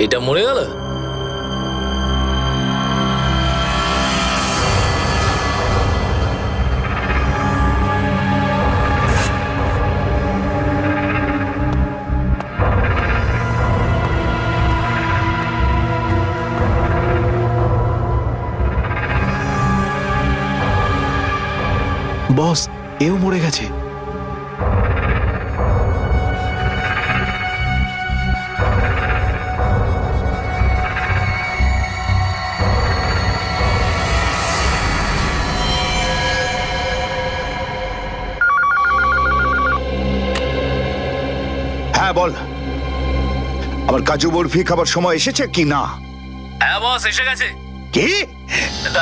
এটা মরে গেল। বস, এও মরে গেছে। হ্যাঁ বল, আমার কাজু বরফি খাবার সময় এসেছে কি না? হ্যাঁ বস, এসে গেছে। কি?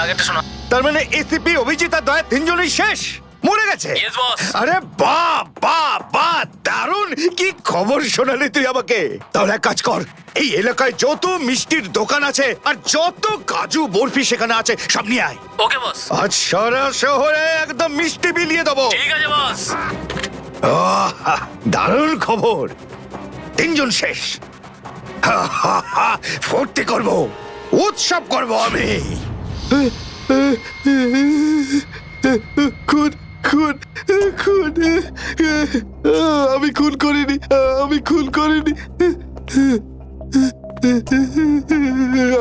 আগেরটা শোনা। তার মানে এসিপি, অভিজিৎ আর দয়া তিনজনই শেষ, মরে গেছে? Yes, boss. আরে বাহ বাহ বাহ, দারুণ! কি খবর শোনালি তুই আমাকে। তাহলে এক কাজ কর, এই এলাকায় যত মিষ্টির দোকান আছে আর যত কাজু বরফি সেখানে আছে সব নিয়ে আয়। ওকে বস। আজ সারা শহরে একদম মিষ্টি বিলিয়ে দেবো। ঠিক আছে বস। দারুণ খবর, তিনজন শেষ। ফুর্তি করব, উৎসব করব আমি। খুন খুন খুন, আমি খুন করিনি, আমি খুন করিনি,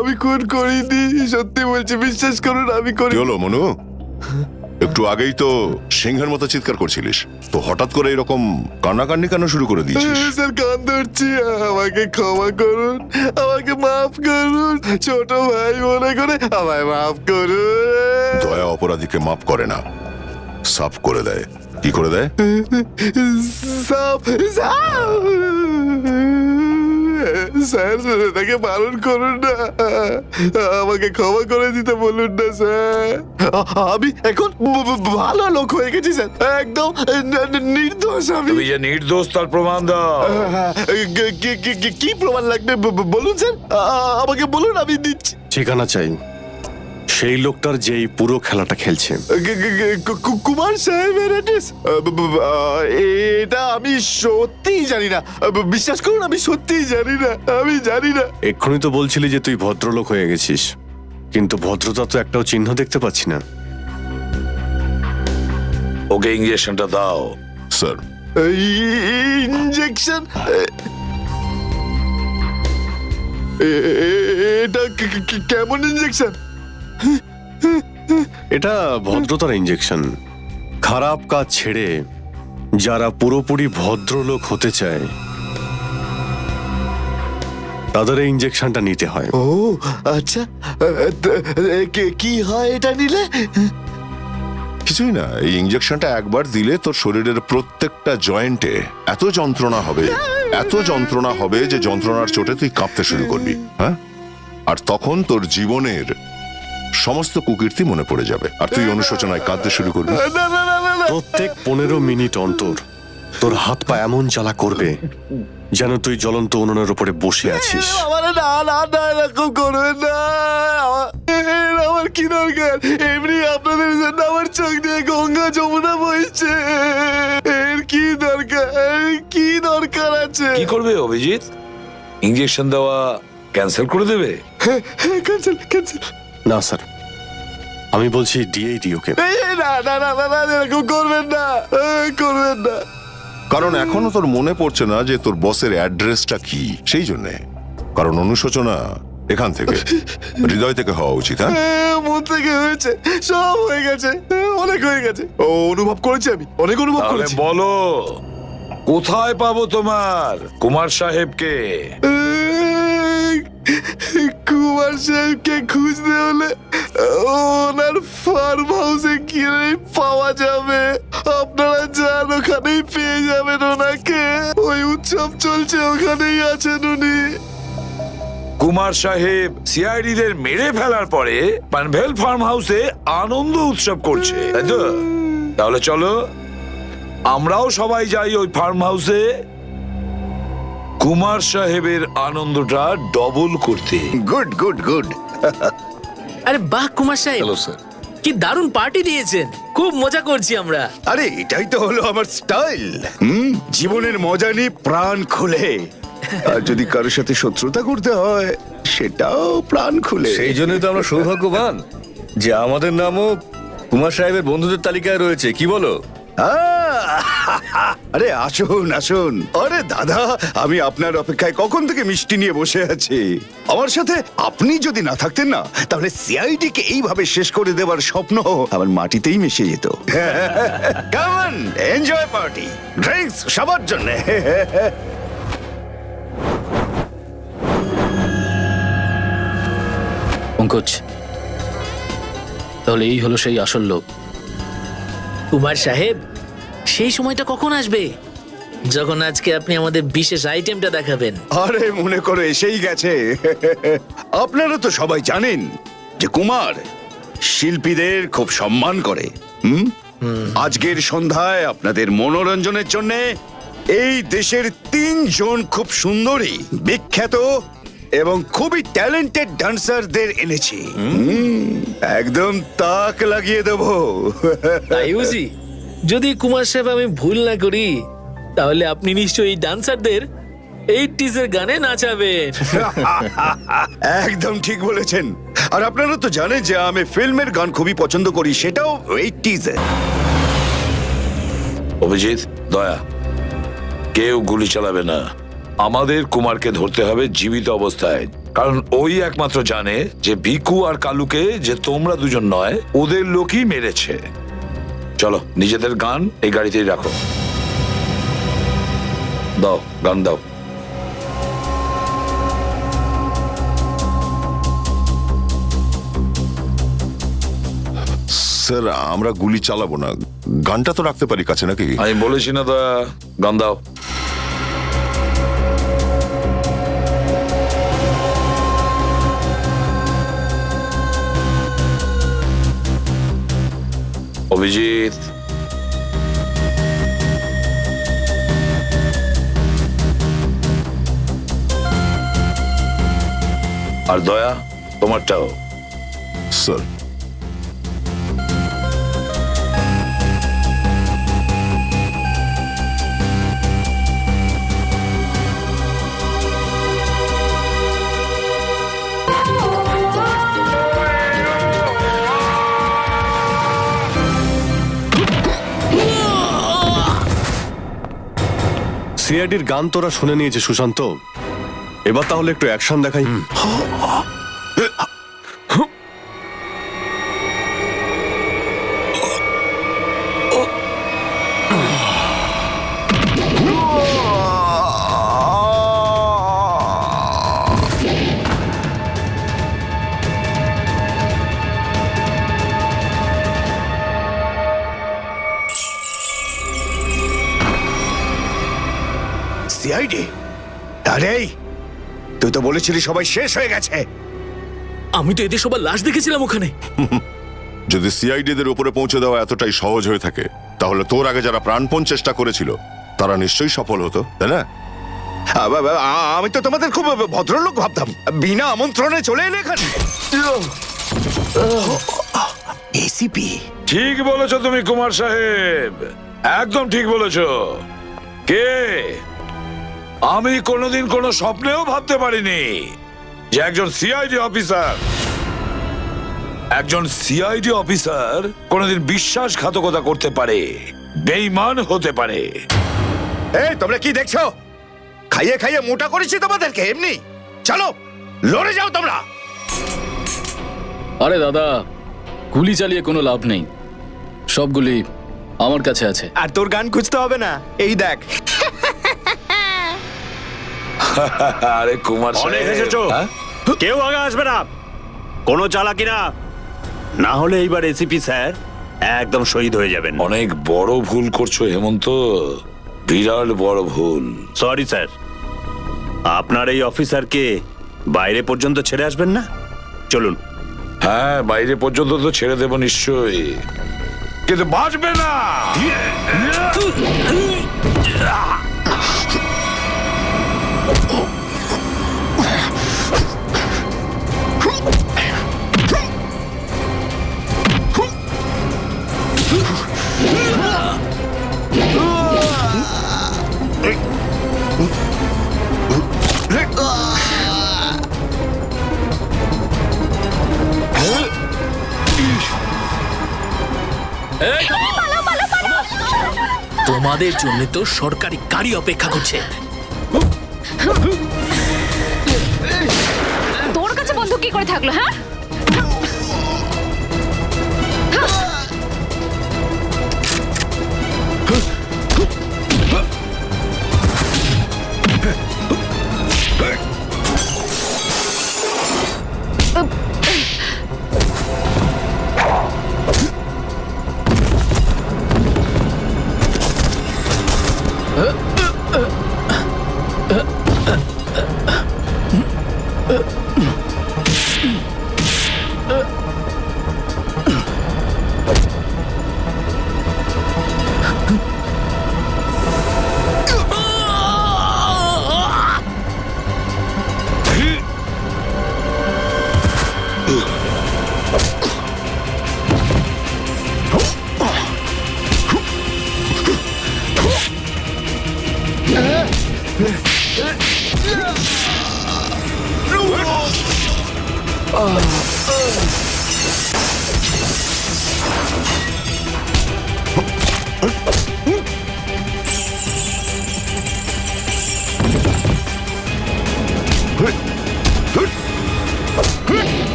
আমি খুন করিনি, সত্যি বলছি, বিশ্বাস করুন আমি কি করিনি। হলো মনু? একটু আগেই তো সিংহের মতো চিৎকার করছিলিস, তো হঠাৎ করে এরকম কান্নাকান্নি কেন শুরু করে দিয়েছিস? স্যার, কান ধরছি, আমাকে ক্ষমা করুন, আমাকে মাফ করুন, ছোট ভাই মনে করে আমায় মাফ করুন। দয়া অপরাধীকে মাফ করে না, সাফ করে দেয়। কি করে দেয়? সাপ সাপ, স্যার তাকে বারণ করুন না, আমাকে ক্ষমা করে দিতে বলুন না স্যার। আমি এখন ভালো লোক হয়ে গেছি স্যার, একদম নির্দোষ আমি। তুমি যে নির্দোষ তার প্রমাণ দাও। কি প্রমাণ লাগবে বলুন স্যার, আমাকে বলুন, আমি দিচ্ছি। ঠিকানা চাই সেই লোকটার যেই পুরো খেলাটা খেলছে। কুমার সাহেবের অ্যাড্রেস? এটা আমি সত্যিই জানি না, বিশ্বাস করুন, আমি সত্যিই জানি না, আমি জানি না। এক্ষুনি তো বলছিলি যে তুই ভদ্রলোক হয়ে গেছিস, কিন্তু ভদ্রতা তো একটাও চিহ্ন দেখতে পাচ্ছি না। ওকে ইঞ্জেকশনটা দাও। Sir, injection? এটা কেমন ইঞ্জেকশন? এটা ভদ্রতার ইঞ্জেকশন। খারাপ কাজ ছেড়ে যারা পুরোপুরি ভদ্রলোক হতে চায় তাদের এই ইঞ্জেকশনটা নিতে হয়। ও আচ্ছা, কি হয় এটা নিলে? কিছুই না, এই ইঞ্জেকশনটা একবার দিলে তোর শরীরের প্রত্যেকটা জয়েন্টে এত যন্ত্রণা হবে, এত যন্ত্রণা হবে যে যন্ত্রণার চোটে তুই কাঁপতে শুরু করবি। হ্যাঁ, আর তখন তোর জীবনের সমস্ত কুকীর্তি মনে পড়ে যাবে, আর তুই অনুশোচনায় কাঁদতে শুরু করবি। না না না না না, প্রত্যেক 15 মিনিট অন্তর তোর হাত পা এমন জ্বালা করবে যেন তুই জ্বলন্ত উনুনের উপরে বসে আছিস। আমার না না না, এরকম করবেন না, আমার কি দরকার? এমনি আপনাদের জন্য আমার চোখ দিয়ে গঙ্গা যমুনা বইছে, এর কি দরকার? কি দরকার আছে? কি করবে অভিজিৎ? ইঞ্জেকশন দেওয়া ক্যান্সেল করে দেবে? Cancel cancel. না স্যার, আমি বলছি দিয়েই দিই ওকে। না না না না না, এরকম করবেন না, করবেন না। কারণ এখনো তোর মনে পড়ছে না যে তোর বসের অ্যাড্রেসটা কি, সেই জন্যে। কারণ অনুশোচনা এখান থেকে, হৃদয় থেকে হওয়া উচিত। হ্যাঁ, মন থেকে হয়েছে, সব হয়ে গেছে, অনেক হয়ে গেছে, অনুভব করেছি আমি, অনেক অনুভব তাহলে করেছি। বলো, কোথায় পাবো তোমার কুমার সাহেবকে? কুমার সাহেবকে খুঁজতে হলে ওনার ফার্ম হাউসে গিয়ে পাওয়া যাবে। আপনারা যান, ওখানেই পেয়ে যাবেন ওনাকে। ওই উৎসব চলছে, ওখানেই আছেন উনি। কুমার সাহেব সিআইডি দের মেরে ফেলার পরে পানভেল ফার্ম হাউসে আনন্দ উৎসব করছে, তাই তো? তাহলে চলো আমরাও সবাই যাই ওই ফার্ম হাউসে কুমার সাহেবের আনন্দটা ডবল করতে। Good good good. আরে বাহ কুমার সাহেব, হ্যালো স্যার। কি দারুণ পার্টি দিয়েছেন, খুব মজা করছি আমরা। আরে এটাই তো হলো আমার স্টাইল। জীবনের মজা নিয়ে প্রাণ খুলে, আর যদি কারোর সাথে শত্রুতা করতে হয় সেটাও প্রাণ খুলে। সেই জন্যই তো আমরা সৌভাগ্যবান যে আমাদের নামও কুমার সাহেবের বন্ধুদের তালিকায় রয়েছে, কি বলো? আরে আসুন আসুন। আরে দাদা, আমি আপনার অপেক্ষায় কখন থেকে মিষ্টি নিয়ে বসে আছি। আমার সাথে আপনি যদি না থাকতেন না, তাহলে সিআইডি কে এইভাবে শেষ করে দেওয়ার স্বপ্ন আমার মাটিতেই মিশে যেত। কেমন এনজয় পার্টি, ড্রিঙ্কস সবার জন্য। পঙ্কজ, তাহলে এই হলো সেই আসল লোক। কুমার সাহেব, সেই সময়টা কখন আসবে যখন আজকে আপনি আমাদের বিশেষ আইটেমটা দেখাবেন? আরে মনে করো এসেই গেছে। আপনারা তো সবাই জানেন যে কুমার শিল্পীদের খুব সম্মান করে। আজকের সন্ধ্যায় আপনাদের মনোরঞ্জনের জন্য এই দেশের 3 জন খুব সুন্দরী, বিখ্যাত এবং খুবই ট্যালেন্টেড ডান্সারদের এনেছি। একদম তাক লাগিয়ে দেবো। তাই বুঝি? যদি কুমার সাহেব আমি ভুল না করি, তাহলে আপনি নিশ্চয়ই ডান্সারদের 80s এর গানে নাচাবেন। একদম ঠিক বলেছেন। আর আপনারা তো জানেন যে আমি ফিল্মের গান খুবই পছন্দ করি, সেটাও 80s এ। অভিজিৎ, দয়া, কেউ গুলি চালাবে না। আমাদের কুমারকে ধরতে হবে জীবিত অবস্থায়, কারণ ওই একমাত্র জানে যে ভিকু আর কালুকে যে তোমরা দুজন নয়, ওদের লোকই মেরেছে। চলো, নিজেদের গান এই গাড়িতেই রাখো। দাও, গান দাও। স্যার, আমরা গুলি চালাবো না, গানটা তো রাখতে পারি কাছে নাকি? আমি বলেছি না দয়া, গান দাও। অভিজিৎ, আর দয়া, তোমারটাও। স্যার, সিআইডির গান তোরা শুনে নিয়েছে সুশান্ত, এবার তাহলে একটু অ্যাকশন দেখাই। সিআইডি? আরে তুই তো বলেছিলি সবাই শেষ হয়ে গেছে। আমি তো এদের সবার লাশ দেখেছিলাম ওখানে। যদি সিআইডিদের উপরে পৌঁছে দেওয়া এতটাই সহজ হয়ে থাকে, তাহলে তোর আগে যারা প্রাণপণ চেষ্টা করেছিল তারা নিশ্চয়ই সফল হতো, তাই না? আমি তো তোমাদের খুব ভদ্রলোক ভাবতাম, বিনা আমন্ত্রণে চলে এলে এখানে। এসিপি? ঠিক বলেছো তুমি কুমার সাহেব, একদম ঠিক বলেছো। কে? আমি কোনোদিন কোনো স্বপ্নেও ভাবতে পারিনি যে একজন সিআইডি অফিসার কোনোদিন বিশ্বাসঘাতকতা করতে পারে, বেঈমান হতে পারে। এই তোমরা কি দেখছো? খাইয়ে খাইয়ে মোটা করেছি তোমাদেরকে এমনি। চলো লড়ে যাও তোমরা। আরে দাদা, গুলি চালিয়ে কোনো লাভ নেই, সবগুলি আমার কাছে আছে। আর তোর গান খুঁজতে হবে না, এই দেখ। আরে কুমার অনেক সাহেব, এসেছো, হ্যাঁ? কেউ আগে আসবে না, কোনো চালাকি না, না হলে এইবার এসিপি স্যার একদম শহীদ হয়ে যাবেন। অনেক বড় ভুল করছো হেমন্ত, বিরাট বড় ভুল। সরি স্যার, আপনার এই অফিসারকে বাইরে পর্যন্ত ছেড়ে আসবেন না? চলুন। হ্যাঁ, বাইরে পর্যন্ত তো ছেড়ে দেবো নিশ্চয়ই, কিন্তু বাঁচবে না। এই, তোমাদের জন্য তো সরকারি গাড়ি অপেক্ষা করছে। তোর কাছে বন্দুক কি করে থাকলো? হ্যাঁ,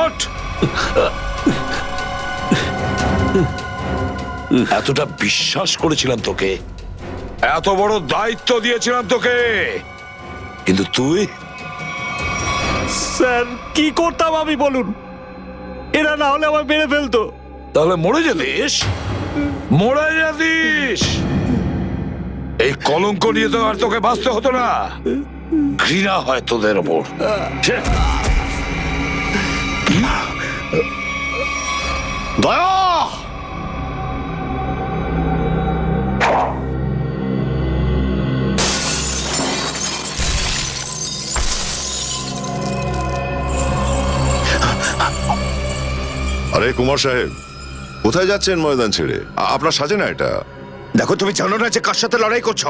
ওঠ! এতটা বিশ্বাস করেছিলাম তোকে, এত বড় দায়িত্ব দিয়েছিলাম তোকে, কিন্তু তুই স্যার কি করতাম আমি বলুন? এরা না হলে আমার মেরে ফেলতো। তাহলে মরে যেতিস, মরে যেতিস। এই কলঙ্ক নিয়ে তো আর তোকে বাঁচতে হতো না। ঘৃণা হয় তোদের ওপর। ছে! দয়া! আরে কুমার সাহেব, কোথায় যাচ্ছেন ময়দান ছেড়ে? আপনার সাজে না এটা। দেখো, তুমি জানো না যে কার সাথে লড়াই করছো?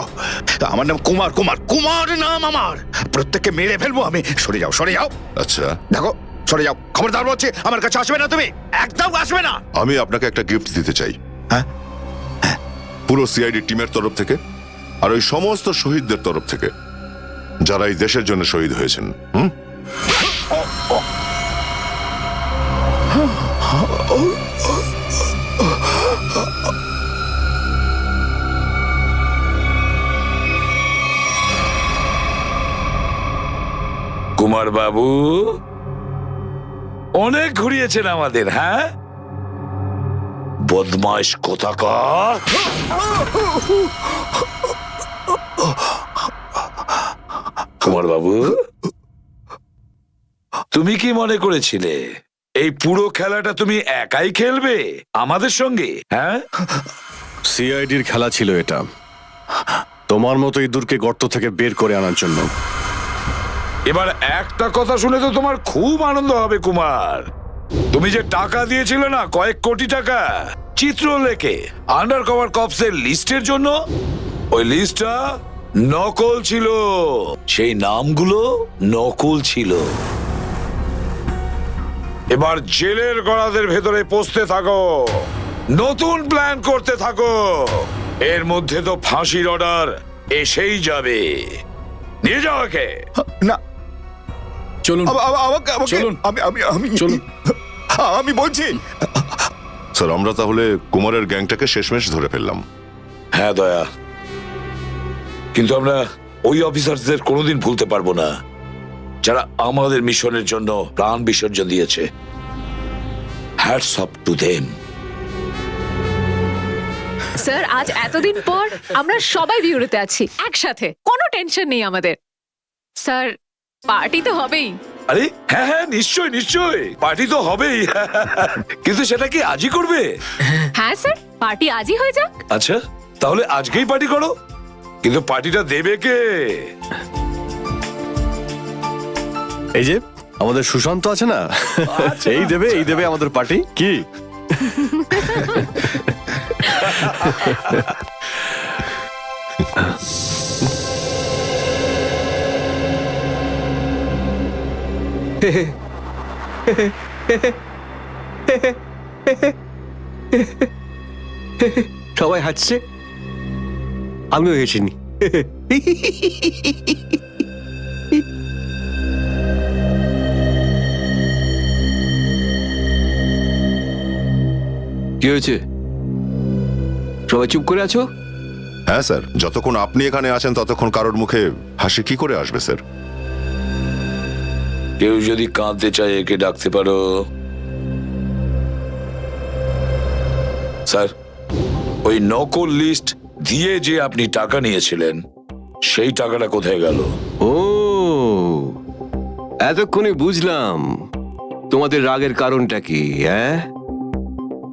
আমার নাম কুমার, কুমার, কুমার নাম আমার। প্রত্যেককে মেরে ফেলবো আমি। সরে যাও, সরে যাও। আচ্ছা, দেখো, সরে যাও। খবরদার বলছি, আমার কাছে আসবে না তুমি, একদম আসবে না। আমি আপনাকে একটা গিফট দিতে চাই। হ্যাঁ? পুরো সিআইডি টিমের তরফ থেকে আর ওই সমস্ত শহীদদের তরফ থেকে যারা এই দেশের জন্য শহীদ হয়েছেন। কুমার বাবু অনেক ঘুরিয়েছেন আমাদের, হ্যাঁ? বদমাইশ কোথাকার। কুমার বাবু, তুমি কি মনে করেছিলে এই পুরো খেলাটা তুমি একাই খেলবে আমাদের সঙ্গে? হ্যাঁ, সিআইডির খেলা ছিল এটা, তোমার মতো ইঁদুরকে গর্ত থেকে বের করে আনার জন্য। এবার একটা কথা শুনে তো তোমার খুব আনন্দ হবে কুমার। তুমি যে টাকা দিয়েছিলে না, কয়েক কোটি টাকা চিত্রলেখে আন্ডার কভার কপসের লিস্টের জন্য, ওই লিস্টটা নকল ছিল। সেই নামগুলো নকল ছিল। এবার জেলের গড়াদের ভেতরে পৌঁছতে থাকো, নতুন প্ল্যান করতে থাকো। এর মধ্যে তো ফাঁসির অর্ডার এসেই যাবে। নিয়ে যাও একে। না, চলুন আমাকে চলুন। আমি চলুন। আমি বলছি। স্যার, আমরা তাহলে কুমারের গ্যাংটাকে শেষমেশ ধরে ফেললাম। হ্যাঁ দয়া, কিন্তু আমরা ওই অফিসারদের কোনোদিন ভুলতে পারবো না যারা আমাদের মিশনের জন্য প্রাণ বিসর্জন দিয়েছে। Hats off to them. Sir আজ এতদিন পর আমরা সবাই বিউরোতে আছি একসাথে, কোনো টেনশন নেই আমাদের। স্যার পার্টি তো হবেই। আরে হ্যাঁ হ্যাঁ, নিশ্চয় নিশ্চয়, পার্টি তো হবেই। কিন্তু সেটা কি আজই করবে? হ্যাঁ স্যার, পার্টি আজই হয়ে যাক। আচ্ছা, তাহলে আজকেই পার্টি করো, কিন্তু পার্টিটা দেবে কে? এই যে আমাদের সুশান্ত আছে না, এই দেবে আমাদের পার্টি। কি সবাই হাসছে, আমিও হেসিনি। কি হয়েছে, সবাই চুপ করে আছো? হ্যাঁ স্যার, যতক্ষণ আপনি এখানে আছেন ততক্ষণ কারোর মুখে হাসি কি করে আসবে স্যার? কেউ যদি কাঁদতে চায় একে ডাকতে পারো। স্যার, ওই নকল লিস্ট দিয়ে যে আপনি টাকা নিয়েছিলেন সেই টাকাটা কোথায় গেল? ও, এতক্ষণে বুঝলাম তোমাদের রাগের কারণটা কি। হ্যাঁ,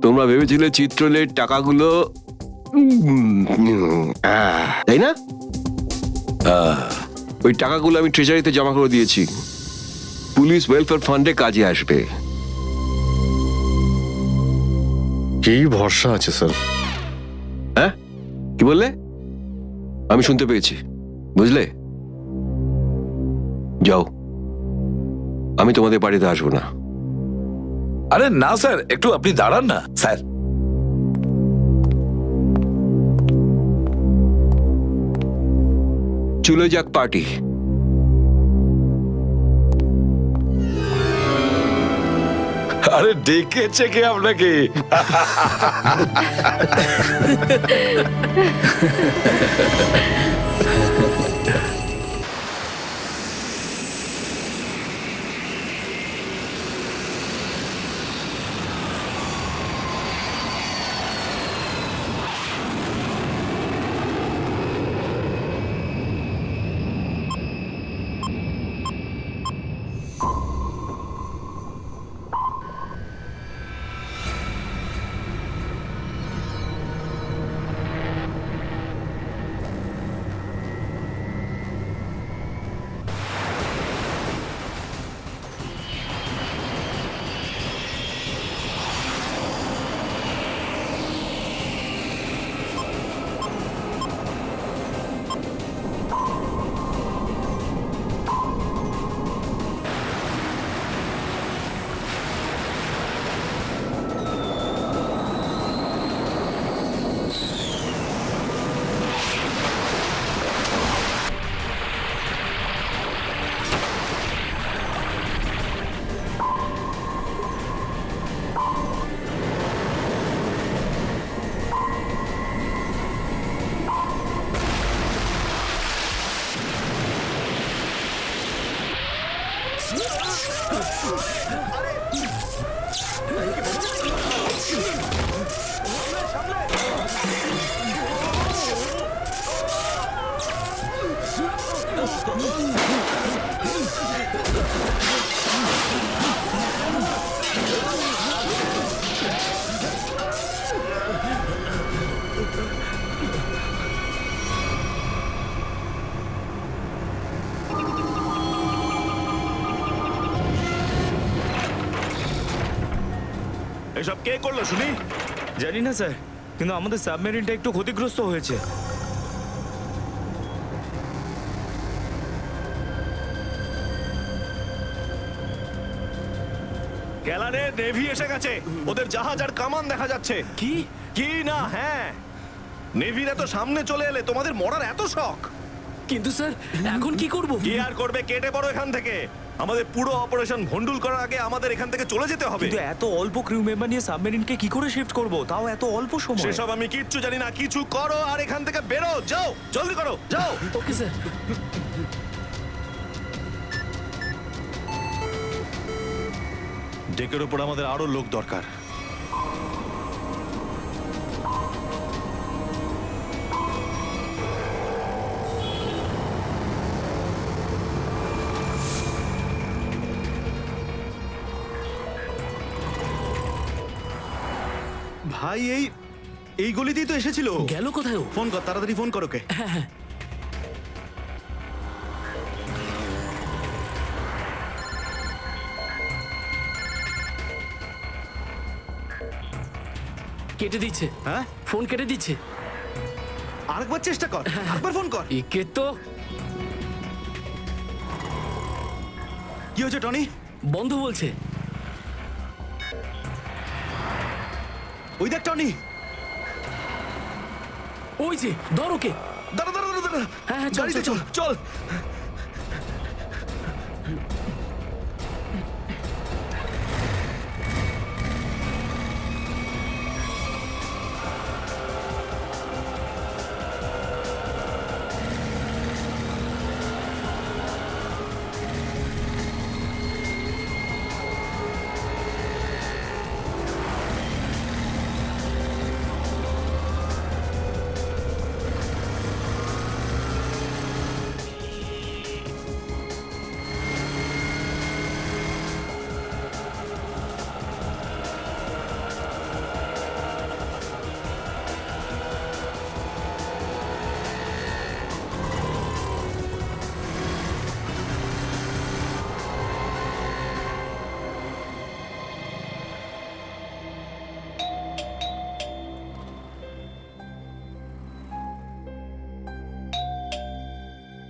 তোমরা ভেবেছিলে চিত্রলের টাকাগুলো তাই না? ওই টাকাগুলো আমি ট্রেজারিতে জমা করে দিয়েছি, পুলিশ ওয়েলফেয়ার ফান্ডে কাজে আসবে। কি ভরসা আছে স্যার? হ্যাঁ, কি বললে? আমি শুনতে পেয়েছি, বুঝলে? যাও, আমি তোমাদের বাড়িতে আসবো না। আরে না স্যার, একটু আপনি দাঁড়ান না স্যার। চলে যাক পার্টি। আরে ডেকেছে কে আপনাকে? এসব কে করলো শুনি? জানি না স্যার, কিন্তু আমাদের সাবমেরিনটা একটু ক্ষতিগ্রস্ত হয়েছে। গ্যালারে নেভি এসে গেছে, ওদের জাহাজ আর কামান দেখা যাচ্ছে। কি কি না? হ্যাঁ, নেভির এত সামনে চলে এলে তোমাদের মরার এত শখ। কিন্তু স্যার এখন কি করব? কি আর করবে, কেটে পড়ো এখান থেকে। আমাদের পুরো অপারেশন ভন্ডুল করার আগে আমাদের এখান থেকে চলে যেতে হবে। কিন্তু এত অল্প ক্রিউ মেম্বার নিয়ে সাবমেরিনকে কি করে শিফট করব, তাও এত অল্প সময়? সেসব আমি কিচ্ছু জানি না, কিছু করো আর এখান থেকে বেরো, যাও, জলদি করো, যাও। Okay sir. ডেকের উপর আমাদের আরো লোক দরকার। ভাই এই গলিতেই তো এসেছিল। গেল কোথায় ও? ফোন কর, তাড়াতাড়ি ফোন কর ওকে। কেটে দিচ্ছে। হ্যাঁ, ফোন কেটে দিচ্ছে। আরেকবার চেষ্টা কর, আরেকবার ফোন কর। একে তো কি হয়েছে টনি? বন্ধ বলছে। ওই দেখ টনি। ওই যে ধর ওকে। দাঁড়া দাঁড়া দাঁড়া দাঁড়া, হ্যাঁ, হ্যাঁ, চল, গাড়িতে চল, চল চল।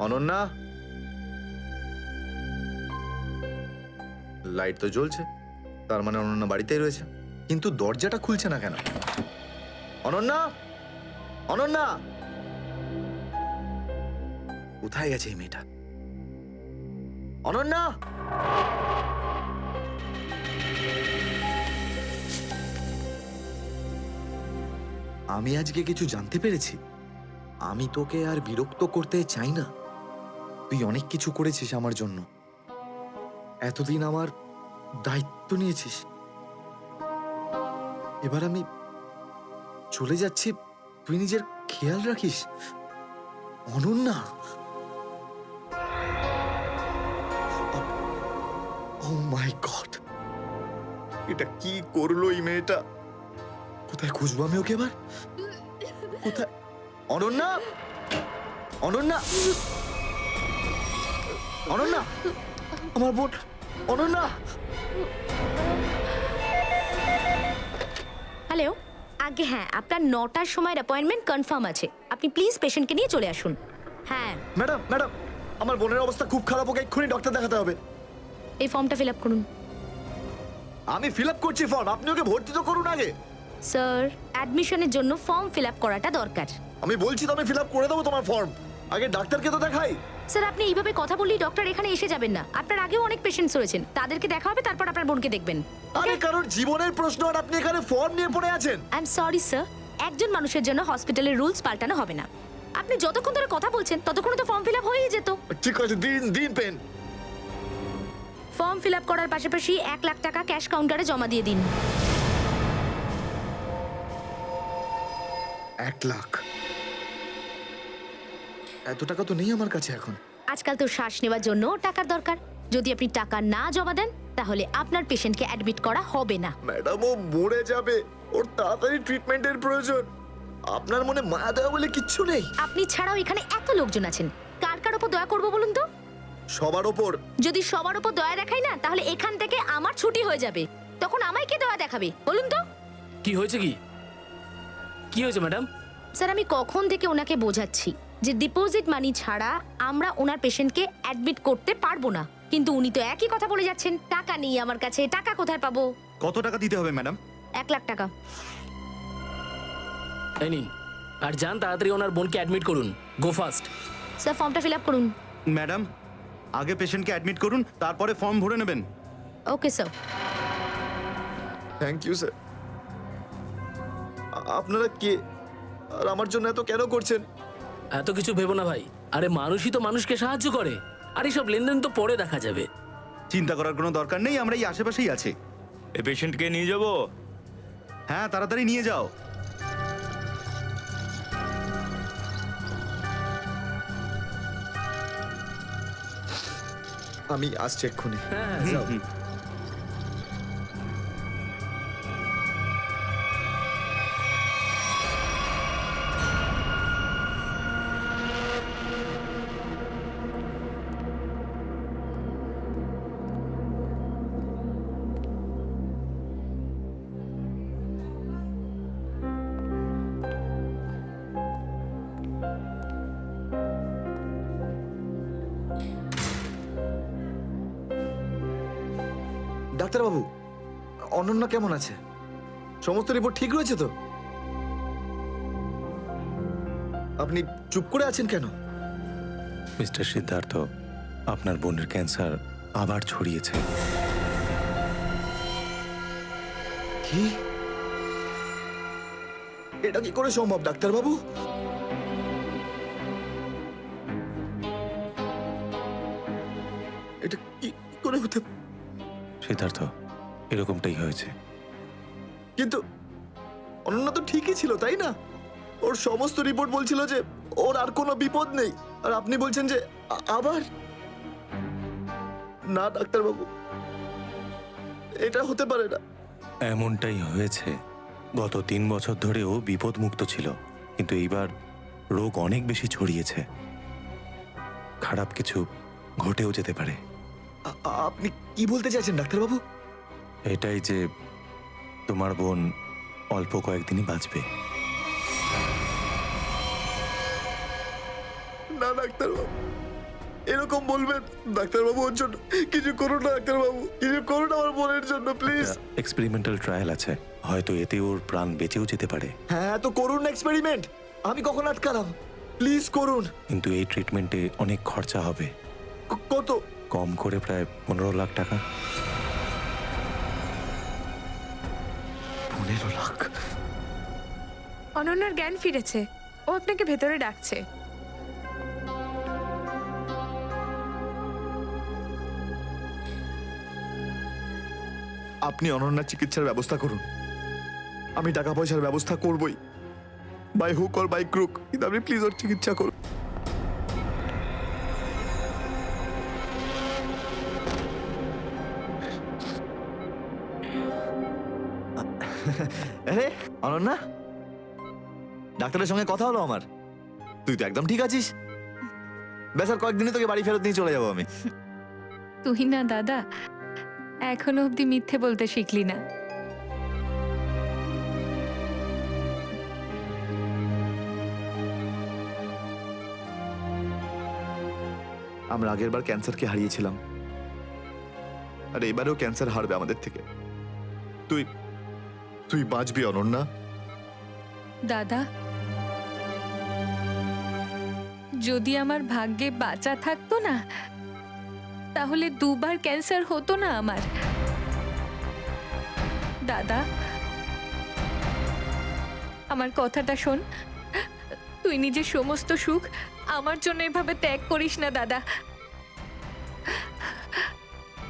অনন্যা, লাইট তো জ্বলছে, তার মানে অনন্যা বাড়িতেই রয়েছে, কিন্তু দরজাটা খুলছে না কেন? অনন্যা, অনন্যা, কোথায় গেছে এই মেয়েটা? অনন্যা, আমি আজকে কিছু জানতে পেরেছি। আমি তোকে আর বিরক্ত করতে চাই না। তুই অনেক কিছু করেছিস আমার জন্য, এতদিন আমার দায়িত্ব নিয়েছিস। এবার আমি চলে যাচ্ছি, তুই নিজের খেয়াল রাখিস। অনন্যা, ও মাই গড, এটা কি করলো এই মেয়েটা? কোথায় খুঁজবো আমি ওকে এবার? কোথায়? অনন্যা, অনন্যা, অনন্যা, আমার বোন অনন্যা। হ্যালো, আগে হ্যাঁ, আপনার 9টার সময় অ্যাপয়েন্টমেন্ট কনফার্ম আছে। আপনি প্লিজ পেশেন্টকে নিয়ে চলে আসুন। হ্যাঁ ম্যাডাম, ম্যাডাম, আমার বোনের অবস্থা খুব খারাপ, ওকে এক্ষুনি ডক্টর দেখাতে হবে। এই ফর্মটা ফিল আপ করুন। আমি ফিল আপ করছি ফর্ম, আপনি ওকে ভর্তি তো করুন আগে। স্যার, অ্যাডমিশনের জন্য ফর্ম ফিল আপ করাটা দরকার। আমি বলছি তো আমি ফিল আপ করে দেবো তোমার ফর্ম, আগে ডাক্তারকে তো দেখাই। স্যার, আপনি এইভাবে কথা বললেই ডক্টর এখানে এসে যাবেন না। আপনার আগেও অনেক পেশেন্টস রয়েছেন, তাদেরকে দেখা হবে, তারপর আপনার বোনকে দেখবেন। আরে কারোর জীবনের প্রশ্ন আর আপনি এখানে ফর্ম নিয়ে পড়ে আছেন। আই এম সরি স্যার, একজন মানুষের জন্য হসপিটালের রুলস পাল্টানো হবে না। আপনি যতক্ষণ ধরে কথা বলছেন ততক্ষণ তো ফর্ম ফিল আপ হয়েই যেত। ঠিক আছে, দিন দিন পেন। ফর্ম ফিল আপ করার পাশাপাশি 1 লাখ টাকা ক্যাশ কাউন্টারে জমা দিয়ে দিন। 1 লাখ? এত টাকা তো নেই আমার কাছে এখন। আজকাল তো শ্বাস নেওয়ার জন্য টাকার দরকার। যদি আপনি টাকা না জমা দেন তাহলে আপনার পেশেন্টকে অ্যাডমিট করা হবে না। ম্যাডাম, ও মরে যাবে, ওর তাড়াতাড়ি ট্রিটমেন্টের প্রয়োজন। আপনার মনে মায়া দেওয়া বলে কিচ্ছু নেই? আপনি ছাড়াও এখানে এত লোকজন আছেন, কার কার উপর দয়া করবো বলুন তো? সবার ওপর। যদি সবার উপর দয়া দেখাই না, তাহলে এখান থেকে আমার ছুটি হয়ে যাবে। তখন আমায় কে দয়া দেখাবে বলুন তো? কি হয়েছে? কি হয়েছে ম্যাডাম? স্যার, আমি কখন থেকে ওনাকে বোঝাচ্ছি যে ডিপোজিট মানি ছাড়া আমরা ওনার পেশেন্টকে অ্যাডমিট করতে পারবো না, কিন্তু উনি তো একই কথা বলে যাচ্ছেন। টাকা নেই আমার কাছে, টাকা কোথায় পাবো? কত টাকা দিতে হবে ম্যাডাম? 1 লাখ টাকা। এই নিন, আর যান তাড়াতাড়ি ওনার বোনকে অ্যাডমিট করুন। Go fast. স্যার, ফর্মটা ফিল আপ করুন। ম্যাডাম, আগে পেশেন্টকে অ্যাডমিট করুন, তারপরে ফর্ম ভরে নেবেন। Okay sir. Thank you sir. আপনারা কে আর আমার জন্য এত কেন করছেন? এত কিছু ভেবো না ভাই, আরে মানুষই তো মানুষকে সাহায্য করে, আর এইসব লেনদেন তো পরে দেখা যাবে। চিন্তা করার কোনো দরকার নেই, আমরা এই আশেপাশেই আছি। এই পেশেন্টকে নিয়ে যাবো। হ্যাঁ, তাড়াতাড়ি নিয়ে যাও। আমি আসছি এক্ষুনি। হ্যাঁ যাও। ডাক্তারবাবু, অনন্যা কেমন আছে? সমস্ত রিপোর্ট ঠিক রয়েছে তো? আপনি চুপ করে আছেন কেন? মিস্টার সিদ্ধার্থ, আপনার বোনের ক্যান্সার আবার ছড়িয়েছে। কি? এটা কি করে সম্ভব ডাক্তারবাবু? এটা কি করে হতে? সিদ্ধার্থ, এরকমটাই হয়েছে। কিন্তু অনন্যা তো ঠিকই ছিল, তাই না? ওর সমস্ত রিপোর্ট বলছিল যে ওর আর কোনো বিপদ নেই, আর আপনি বলছেন যে আবার? না ডাক্তারবাবু, এটা হতে পারে না। এমনটাই হয়েছে। গত 3 বছর ধরেও বিপদ মুক্ত ছিল, কিন্তু এইবার রোগ অনেক বেশি ছড়িয়েছে। খারাপ কিছু ঘটেও যেতে পারে। আপনি কি বলতে চাইছেন ডাক্তারবাবু? এটাই যে তোমার বোন অল্প কয়েকদিনই বাঁচবে। না ডাক্তারবাবু, এরকম বলবেন? ডাক্তারবাবু, ওর জন্য কিছু করুন না ডাক্তারবাবু, কিছু করুন আমার বোনের জন্য প্লিজ। এক্সপেরিমেন্টাল ট্রায়াল আছে, হয়তো এতে ওর প্রাণ বেঁচেও যেতে পারে। হ্যাঁ, তো করুন না এক্সপেরিমেন্ট। আমি কখন আটকালাম? প্লিজ করুন। কিন্তু এই ট্রিটমেন্টে অনেক খরচা হবে। কত? কম করে প্রায় 15 লাখ টাকা। 15 লাখ? অনন্যার জ্ঞান ফিরেছে, ও আপনাকে ভেতরে ডাকছে। আপনি অনন্যার চিকিৎসার ব্যবস্থা করুন, আমি টাকা পয়সার ব্যবস্থা করবই, by hook or by crook, কিন্তু আপনি প্লিজ ওর চিকিৎসা করুন। আরে অনন্যা, ডাক্তারের সঙ্গে কথা হলো আমার, তুই তো একদম ঠিক আছিস। ব্যাস আর কয়েকদিনে তোকে বাড়ি ফেরত নিয়ে চলে যাবো আমি। তুই না দাদা, এখনো অব্দি মিথ্যে বলতে শিখলি না। আমরা আগের বার ক্যান্সারকে হারিয়েছিলাম, আর এবারেও ক্যান্সার হারবে আমাদের থেকে। তুই তুই বাঁচবি অনন্যা। দাদা, যদি আমার ভাগ্যে বাঁচা থাকতো না, তাহলে 2 বার ক্যান্সার হতো না আমার। দাদা, আমার কথাটা শোন, তুই নিজের সমস্ত সুখ আমার জন্য এভাবে ত্যাগ করিস না দাদা।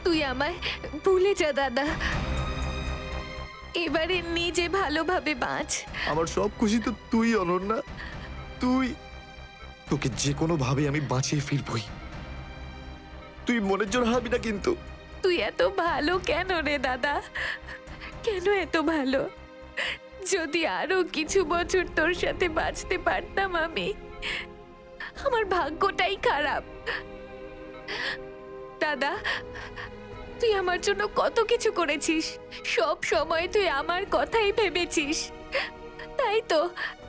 তুই আমায় ভুলে যা দাদা, এবারে নিজে ভালোভাবে বাঁচ। আমার সব খুশি তো তুই অনন্যা, তুই। তোকে যে কোনো ভাবে আমি বাঁচিয়ে ফিরবই, তুই মনের জোর হারাবি না কিন্তু। তুই এত ভালো কেন রে দাদা, কেন এত ভালো? যদি আরো কিছু বছর তোর সাথে বাঁচতে পারতাম আমি। আমার ভাগ্যটাই খারাপ দাদা। তুই আমার জন্য কত কিছু করেছিস, সব সময় তুই আমার কথাই ভেবেছিস, তাই তো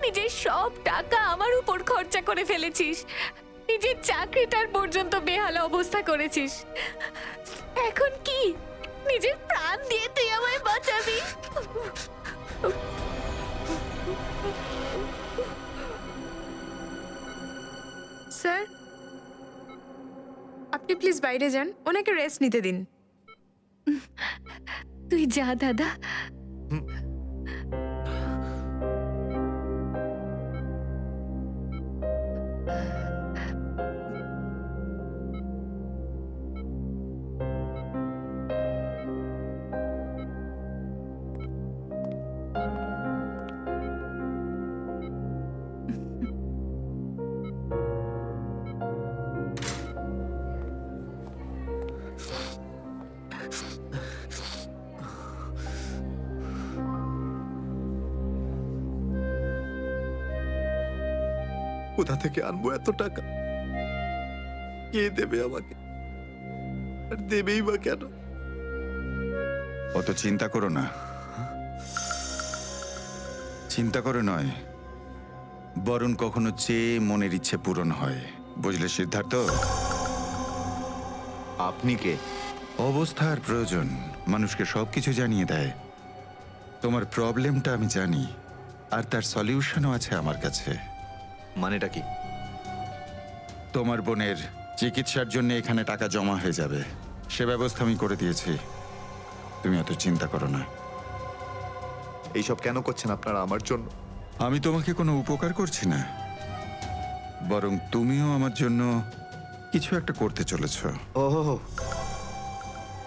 নিজের সব টাকা আমার উপর খরচা করে ফেলেছিস, নিজের চাকরিটার পর্যন্ত বেহাল অবস্থা করেছিস। এখন কি নিজের প্রাণ দিয়ে তুই আমায় বাঁচাবি? স্যার, আপনি প্লিজ বাইরে যান, ওনাকে রেস্ট নিতে দিন। তুই যা দাদা। কোথা থেকে আনবো এত টাকা? কে দেবে আমাকে? আর দেবেই বা কেন? অত চিন্তা করো না, চিন্তা করে নয়, বরং কখনো চেয়ে মনের ইচ্ছে পূরণ হয়, বুঝলে সিদ্ধার্থ? আপনি কে? অবস্থার প্রয়োজন মানুষকে সবকিছু জানিয়ে দেয়। তোমার প্রবলেমটা আমি জানি, আর তার সলিউশনও আছে আমার কাছে। মানেটা কি? তোমার বোনের চিকিৎসার জন্য এখানে টাকা জমা হয়ে যাবে, সে ব্যবস্থা আমি করে দিয়েছি। তুমি অত চিন্তা করো না। এইসব কেন করছেন আপনারা আমার জন্য? আমি তোমাকে কোনো উপকার করছি না, বরং তুমিও আমার জন্য কিছু একটা করতে চলেছ। ওহ,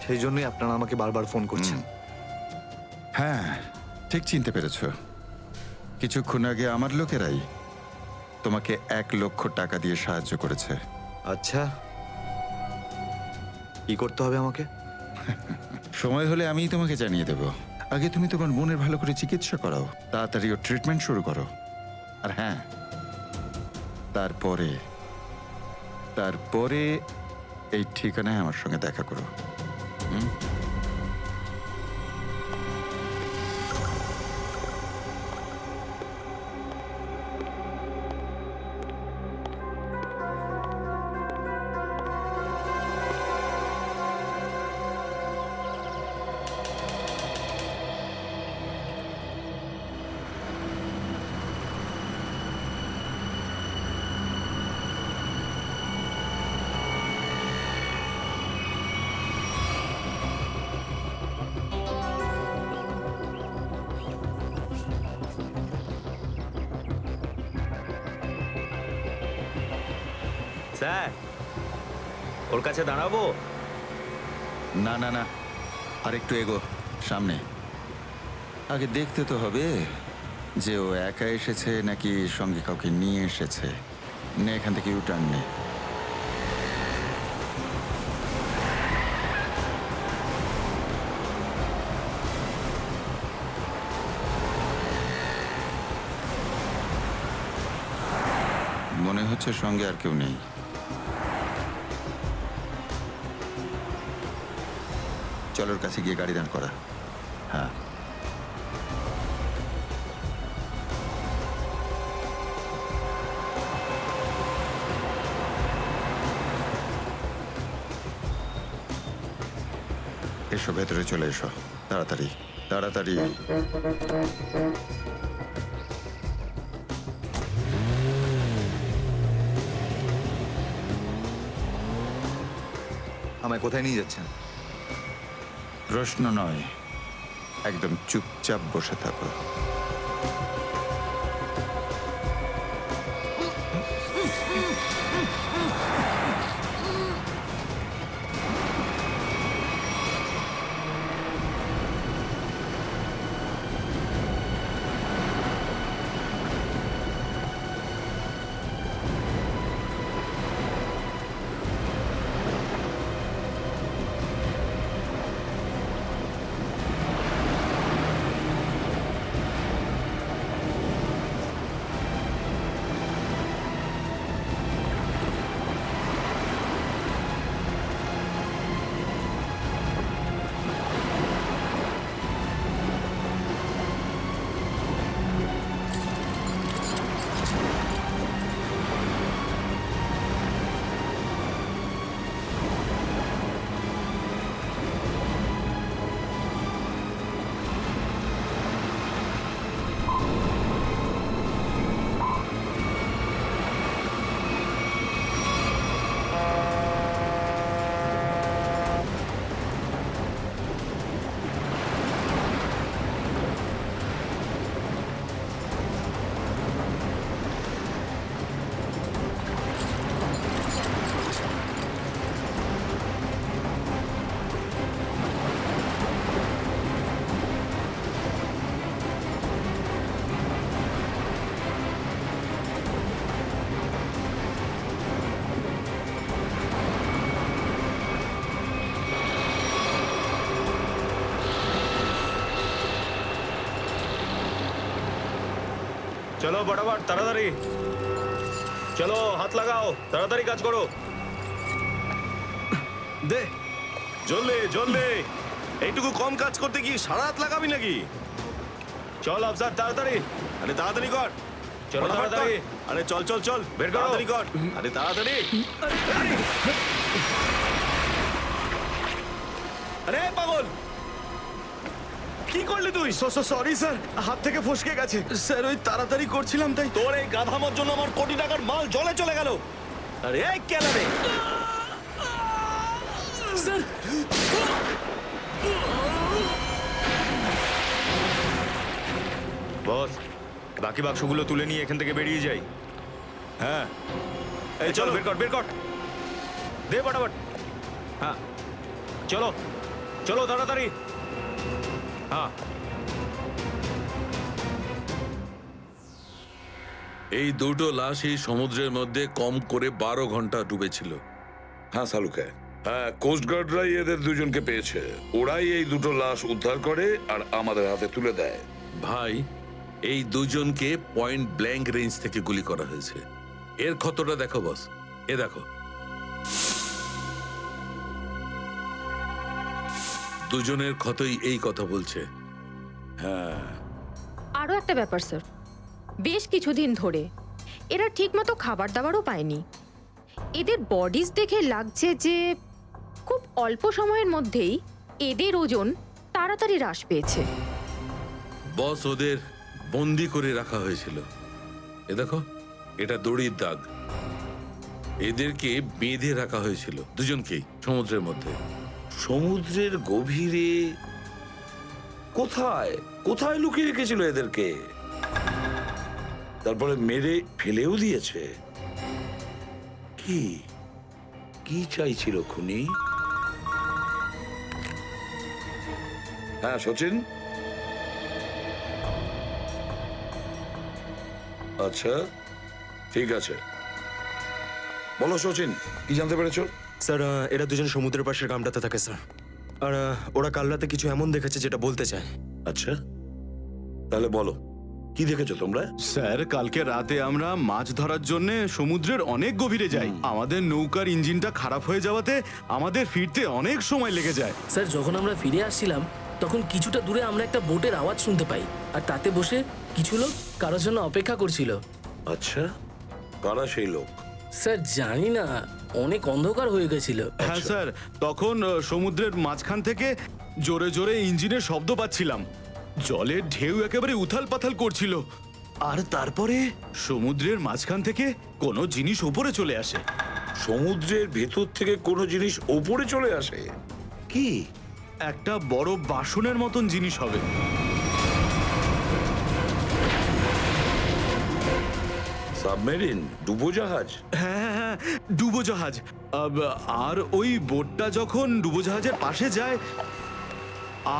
সেই জন্যই আপনারা আমাকে বারবার ফোন করছেন। হ্যাঁ, ঠিক চিনতে পেরেছ। কিছুক্ষণ আগে আমার লোকেরাই তোমাকে 1 লক্ষ টাকা দিয়ে সাহায্য করেছে। আচ্ছা, কি করতে হবে আমাকে? সময় হলে আমিই তোমাকে জানিয়ে দেব। আগে তুমি তোমার বোনের ভালো করে চিকিৎসা করাও, তাড়াতাড়ি ওর ট্রিটমেন্ট শুরু করো। আর হ্যাঁ, তারপরে তারপরে এই ঠিকানায় আমার সঙ্গে দেখা করো। স্যার, ওর কাছে দাঁড়াবো? না না না, আর একটু এগো সামনে। আগে দেখতে তো হবে যে ও একা এসেছে নাকি সঙ্গে কাউকে নিয়ে এসেছে। নে, এখান থেকে ইউটার্ন নে। মনে হচ্ছে সঙ্গে আর কেউ নেই। চলোর কাছে গিয়ে গাড়ি দান করা। হ্যাঁ, এসো, ভেতরে চলে এসো, তাড়াতাড়ি তাড়াতাড়ি। আমায় কোথায় নিয়ে যাচ্ছেন? প্রশ্ন নয়, একদম চুপচাপ বসে থাকো। চলো বরাবর তাড়াতাড়ি চলো, হাত লাগাও, তাড়াতাড়ি কাজ করো। দে জলদি জলদি, এইটুকু কম কাজ করতে কি সারা রাত লাগাবি নাকি? চল আফসার তাড়াতাড়ি, আরে তাড়াতাড়ি কর, চলো তাড়াতাড়ি, আরে চল চল চল, বের কর, তাড়াতাড়ি কর, আরে তাড়াতাড়ি। আরে পাগল, কি করলি তুই? সরি স্যার, হাত থেকে ফসকে গেছে স্যার, ওই তাড়াতাড়ি করছিলাম তাই। তোর এই গাধামোর জন্য আমার কোটি টাকার মাল জলে চলে গেল। আরে এই কেলা রে স্যার, বস, বাকি বাক্সগুলো তুলে নিয়ে এখান থেকে বেরিয়ে যাই। হ্যাঁ এই চলো, বের কর বের কর, দে ফটাফট। হ্যাঁ চলো চলো তাড়াতাড়ি। হ্যাঁ এই দুটো লাশই সমুদ্রের মধ্যে কম করে 12 ঘন্টা ডুবেছিল। হ্যাঁ সালুকে, হ্যাঁ কোস্টগার্ডরাই এদের দুজনকে পেয়েছে। ওরাই এই দুটো লাশ উদ্ধার করে আর আমাদের হাতে তুলে দেয়। ভাই, এই দুজনকে পয়েন্ট ব্ল্যাঙ্ক রেঞ্জ থেকে গুলি করা হয়েছে। এর ক্ষতটা দেখো বস, এ দেখো। দুজনের ক্ষতই এই কথা বলছে। হ্যাঁ, আরও একটা ব্যাপার স্যার, বেশ কিছুদিন ধরে এরা ঠিকমতো খাবার দাবারও পায়নি। এদের বডিজ দেখে লাগছে যে খুব অল্প সময়ের মধ্যেই এদের ওজন তাড়াতাড়ি হ্রাস পেয়েছে। বস, ওদের বন্দি করে রাখা হয়েছিল। এ দেখো, এটা দড়ির দাগ। এদেরকে বেঁধে রাখা হয়েছিল দুজনকেই সমুদ্রের মধ্যে। সমুদ্রের গভীরে কোথায় কোথায় লুকিয়ে রেখেছিল এদেরকে, তারপরে মেরে ফেলেও দিয়েছে। কি কি চাইছিল খুনি? হ্যাঁ সচিন, আচ্ছা ঠিক আছে, বলো সচিন, কি জানতে পেরেছো? স্যার, এরা দুজন সমুদ্রের পাশের গ্রামটাতে থাকে স্যার, আর ওরা কাল রাতে কিছু এমন দেখেছে যেটা বলতে চায়। আচ্ছা, তাহলে বলো কি দেখেছো তোমরা? স্যার, কালকে রাতে আমরা মাছ ধরার জন্য সমুদ্রের অনেক গভীরে যাই। আমাদের নৌকার ইঞ্জিনটা খারাপ হয়ে যাওয়াতে আমাদের ফিরতে অনেক সময় লেগে যায়। স্যার, যখন আমরা ফিরে আসছিলাম তখন কিছুটা দূরে আমরা একটা বোটের আওয়াজ শুনতে পাই, আর তাতে বসে কিছু লোক কারোর জন্য অপেক্ষা করছিল। আচ্ছা, কারা সেই লোক? স্যার জানি না, অনেক অন্ধকার হয়ে গেছিল। হ্যাঁ স্যার, তখন সমুদ্রের মাঝখান থেকে জোরে জোরে ইঞ্জিনের শব্দ পাচ্ছিলাম। জলের ঢেউ একেবারে উথাল পাথাল করছিল, আর তারপরে সমুদ্রের মাঝখান থেকে কোনো জিনিস উপরে চলে আসে। সমুদ্রের ভেতর থেকে কোনো জিনিস ওপরে চলে আসে? কি? একটা বড় বাসনের মতন জিনিস হবে। সাবমেরিন, ডুবোজাহাজ? হ্যাঁ হ্যাঁ, ডুবোজাহাজ। আর ওই বোটটা যখন ডুবোজাহাজের পাশে যায়,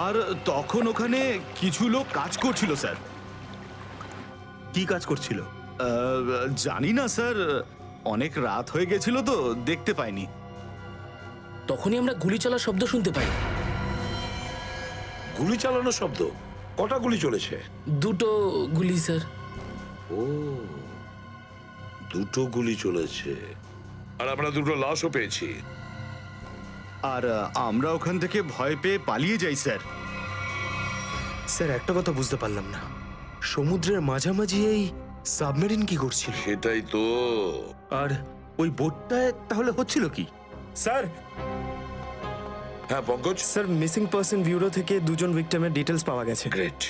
আর তখন ওখানে কিছু লোক কাজ করছিল স্যার। কি কাজ করছিল? জানি না স্যার, অনেক রাত হয়ে গেছিল তো দেখতে পাইনি। তখনই আমরা গুলি চলার শব্দ শুনতে পাই। গুলি চালানোর শব্দ? কটা গুলি চলেছে? দুটো গুলি স্যার। ও, দুটো গুলি চলেছে। আর আমরা দুটো লাশও পেয়েছি। আর আমরা ওখান থেকে ভয় পেয়ে পালিয়ে যাই স্যার। স্যার, একটা কথা বুঝতে পারলাম না, সমুদ্রের মাঝামাঝি এই সাবমেরিন কি করছিল? সেটাই তো। আর ওই বোটটায় তাহলে হচ্ছিল কি? স্যার, হ্যাঁ Pankaj? Sir, missing person bureau থেকে দুজন ভিক্টিমের ডিটেলস পাওয়া গেছে। গ্রেট।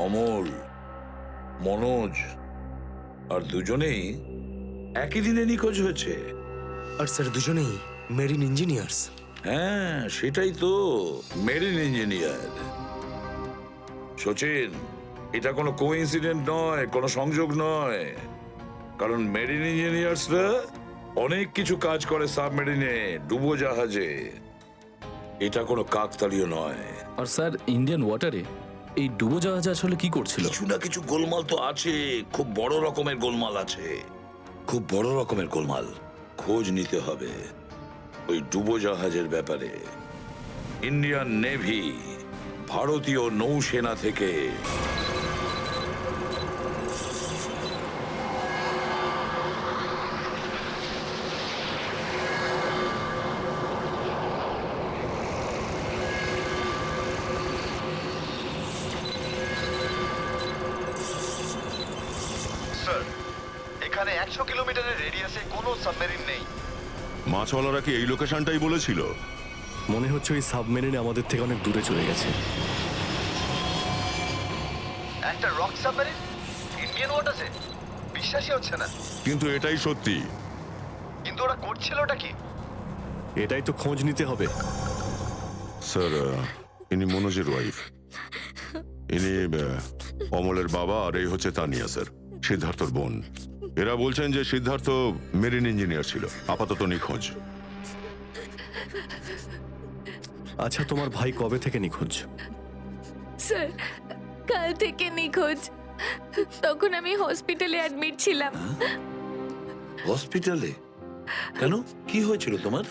অমল, মনোজ আর দুজনেই একই দিনে নিখোঁজ হয়েছে। আর স্যার, দুজনেই মেরিন ইঞ্জিনিয়ার্স। হ্যাঁ সেটাই তো, মেরিন ইঞ্জিনিয়ার। সচিন, এটা কোনো কোইন্সিডেন্ট নয়, কোনো সংযোগ নয়, কারণ মেরিন ইঞ্জিনিয়ার্সরা অনেক কিছু কাজ করে সাবমেরিনে, ডুবোজাহাজে। এটা কোনো কাকতালীয় নয়। আর স্যার, ইন্ডিয়ান ওয়াটারে এই ডুবোজাহাজ আসলে কি করছিল? কিছু না কিছু গোলমাল তো আছে, খুব বড় রকমের গোলমাল আছে, খুব বড় রকমের গোলমাল। খোঁজ নিতে হবে ওই ডুবোজাহাজের ব্যাপারে। ইন্ডিয়ান নেভি, ভারতীয় নৌসেনা থেকে স্যার এখানে 100 কিলোমিটারের রেডিয়াসে কোনো সাবমেরিন নেই। মাছওয়ালারা কি এই লোকেশনটাই বলেছিল? মনে হচ্ছে ওই সাবমেরিন আমাদের থেকে অনেক দূরে চলে গেছে। একটা রক সাবমেরিন ইন্ডিয়ান ওয়াটার্সে, বিশ্বাসই হচ্ছে না। কিন্তু এটাই সত্যি। কিন্তু ওরা করছিলটা কি? এটাই তো খোঁজ নিতে হবে। স্যার, ইনি মনোজের ওয়াইফ। ইনি অমলের বাবা, আর এই হচ্ছে তানিয়া স্যার, সিদ্ধার্থর বোন। এরা বলছেন যে সিদ্ধার্থ মেরিন ইঞ্জিনিয়ার ছিল, আপাতত নিখোঁজ। আচ্ছা, তোমার ভাই কবে থেকে নিখোঁজ? স্যার কাল থেকে নিখোঁজ। তখন আমি হসপিটালে অ্যাডমিট ছিলাম। হসপিটালে? কেন, কি হয়েছিল তোমার?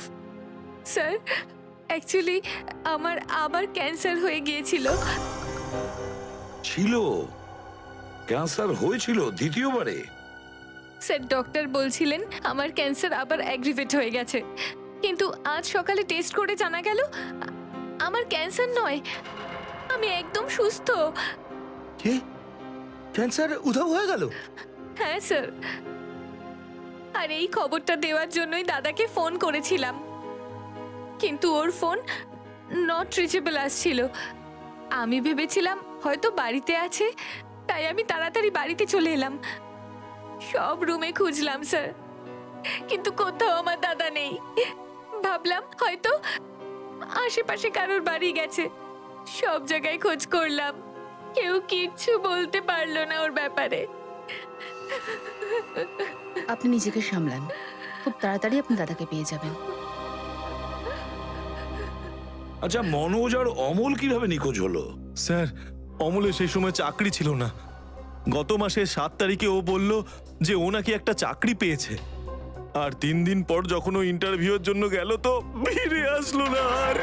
স্যার অ্যাকচুয়ালি আমার আবার ক্যান্সার হয়ে গিয়েছিল। ছিল? ক্যান্সার হয়েছিল দ্বিতীয়বারে? স্যার ডক্টর বলছিলেন আমার ক্যান্সার আবার অ্যাগ্রিভেট হয়ে গেছে, কিন্তু আজ সকালে টেস্ট করে জানা গেল আমার ক্যান্সার নয়, আমি একদম সুস্থ। কি ক্যান্সার উধাও হয়ে গেল? হ্যাঁ স্যার, আর এই খবরটা দেওয়ার জন্যই দাদাকে ফোন করেছিলাম, কিন্তু ওর ফোন নট রিচেবল আসছিল। আমি ভেবেছিলাম হয়তো বাড়িতে আছে, তাই আমি তাড়াতাড়ি বাড়িতে চলে এলাম। সব রুমে খুঁজলাম স্যার, কিন্তু কোথাও আমার দাদা নেই। ভাবলাম হয়তো আশেপাশে কারোর বাড়ি গেছে। সব জায়গায় খোঁজ করলাম, কেউ কিচ্ছু বলতে পারলো না ওর ব্যাপারে। আপনি নিজেকে সামলান, খুব তাড়াতাড়ি আপনি দাদাকে পেয়ে যাবেন। আচ্ছা, মনোজ আর অমল কিভাবে নিখোঁজ হলো? স্যার অমলের সেই সময় চাকরি ছিল না। গত মাসের 7 তারিখে ও বলল যে ও নাকি একটা চাকরি পেয়েছে, আর 3 দিন পর যখন ও ইন্টারভিউর জন্য গেল তো ফিরে আসলো না আর।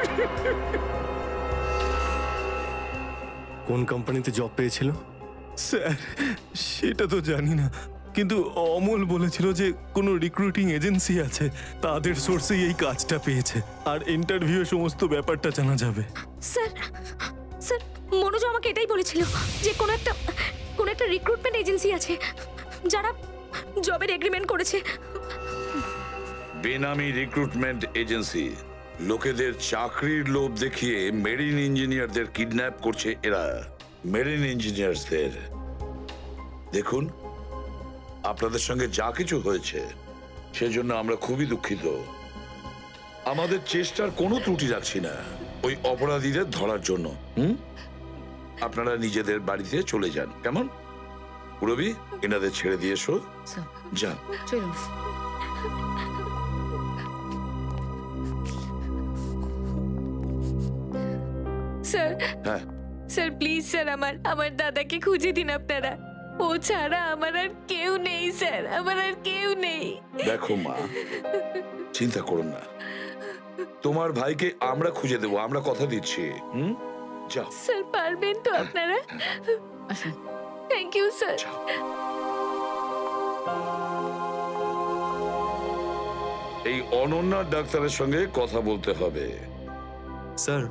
কোন কোম্পানিতে জব পেয়েছিল? স্যার সেটা তো জানি না, কিন্তু অমল বলেছিল যে কোনো রিক্রুটিং এজেন্সি আছে, তাদের সোর্সেই এই কাজটা পেয়েছে, আর ইন্টারভিউ সমস্ত ব্যাপারটা জানা যাবে। স্যার স্যার মনোজ আমাকে এটাই বলেছিল যে কোনো একটা রিক্রুটমেন্ট এজেন্সি আছে যারা জবের এগ্রিমেন্ট করেছে। বেনামি রিক্রুটমেন্ট এজেন্সি, লোকেদের চাকরির লোভ দেখিয়ে মেরিন ইঞ্জিনিয়ারদের কিডন্যাপ করছে এরা। মেরিন ইঞ্জিনিয়ারদের দেখুন, আপনাদের সঙ্গে যা কিছু হয়েছে সেজন্য আমরা খুবই দুঃখিত। আমাদের চেষ্টার কোনো ত্রুটি রাখছি না ওই অপরাধীদের ধরার জন্য। আপনারা নিজেদের বাড়িতে চলে যান, কেমন? পুরবি, এনাদের ছেড়ে দিয়ে এসো, যান। চলুন। স্যার হ্যাঁ, স্যার প্লিজ স্যার আমার দাদাকে খুঁজে দিন আপনারা। ও ছাড়া আমার আর কেউ নেই স্যার, আমার আর কেউ নেই। দেখো মা, চিন্তা করুন না, তোমার ভাইকে আমরা খুঁজে দেবো, আমরা কথা দিচ্ছি। যাও স্যার, পারবেন তো আপনারা? Thank you sir. এই অনন্যা ডাক্তারের সঙ্গে কথা বলতে হবে। স্যার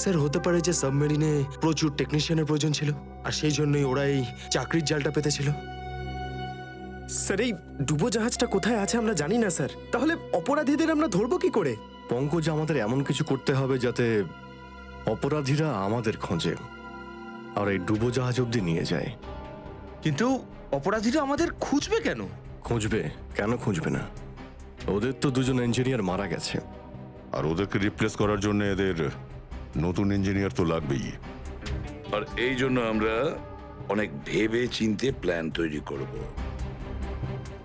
স্যার হতে পারে যে সাবমেরিনে প্রচুর টেকনিশিয়ানের প্রয়োজন ছিল, আর সেই জন্যই ওরা এই চাকরির জালটা পেতেছিল। স্যার এই ডুবো জাহাজটা কোথায় আছে আমরা জানি না স্যার, তাহলে অপরাধীদের আমরা ধরবো কি করে? পঙ্কজ, আমাদের এমন কিছু করতে হবে যাতে অপরাধীরা আমাদের খোঁজে আর এই ডুবোজাহাজ অব্দি নিয়ে যায়। কিন্তু অপরাধীরা আমাদের খুঁজবে কেন? খুঁজবে কেন? খুঁজবে না? ওদের তো 2জন ইঞ্জিনিয়ার মারা গেছে, আর ওদেরকে রিপ্লেস করার জন্য এদের নতুন ইঞ্জিনিয়ার তো লাগবেই। আর এই জন্য আমরা অনেক ভেবে চিন্তে প্ল্যান তৈরি করব।